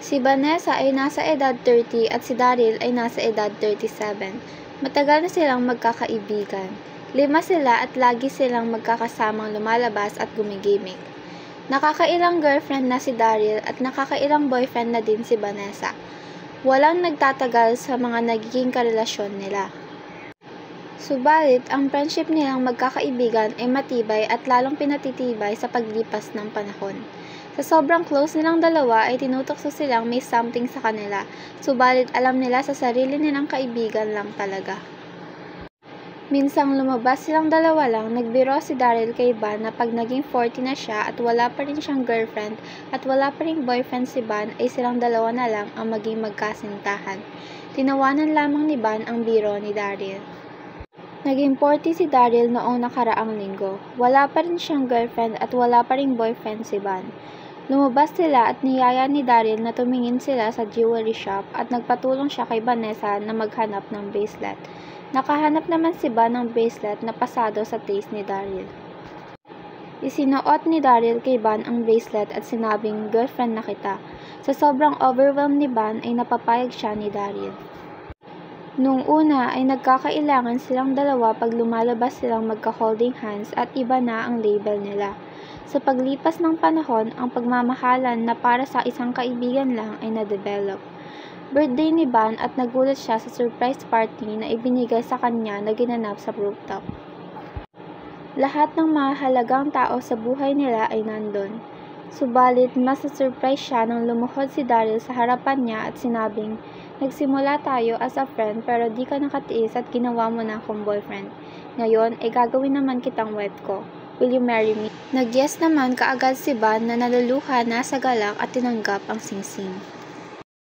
Si Vanessa ay nasa edad 30 at si Daryl ay nasa edad 37. Matagal na silang magkakaibigan. 5 sila at lagi silang magkakasamang lumalabas at gumigimik. Nakakailang girlfriend na si Daryl at nakakailang boyfriend na din si Vanessa. Walang nagtatagal sa mga nagiging karelasyon nila. Subalit, ang friendship nilang magkakaibigan ay matibay at lalong pinatitibay sa paglipas ng panahon. Sa sobrang close nilang dalawa ay tinutokso silang may something sa kanila, subalit alam nila sa sarili nilang kaibigan lang talaga. Minsang lumabas silang dalawa lang, nagbiro si Daryl kay Van na pag naging 40 na siya at wala pa rin siyang girlfriend at wala pa rin boyfriend si Van ay silang dalawa na lang ang maging magkasintahan. Tinawanan lamang ni Van ang biro ni Daryl. Naging 40 si Daryl noong nakaraang linggo. Wala pa rin siyang girlfriend at wala pa rin boyfriend si Van. Lumabas sila at niyaya ni Daryl na tumingin sila sa jewelry shop at nagpatulong siya kay Vanessa na maghanap ng bracelet. Nakahanap naman si Van ng bracelet na pasado sa taste ni Daryl. Isinuot ni Daryl kay Van ang bracelet at sinabing, "Girlfriend na kita." Sa sobrang overwhelmed ni Van ay napapayag siya ni Daryl. Noong una ay nagkakailangan silang dalawa pag lumalabas silang magka-holding hands at iba na ang label nila. Sa paglipas ng panahon, ang pagmamahalan na para sa isang kaibigan lang ay na-develop. Birthday ni Van at nagulat siya sa surprise party na ibinigay sa kanya na ginanap sa rooftop. Lahat ng mahalagang tao sa buhay nila ay nandun. Subalit, mas na-surprise siya nang lumuhod si Daryl sa harapan niya at sinabing, "Nagsimula tayo as a friend pero di ka nakatiis at ginawa mo na akong boyfriend. Ngayon ay gagawin naman kitang wife ko. Will you marry me?" Nag-yes naman kaagad si Van na naluluha na sa galak at tinanggap ang singsing.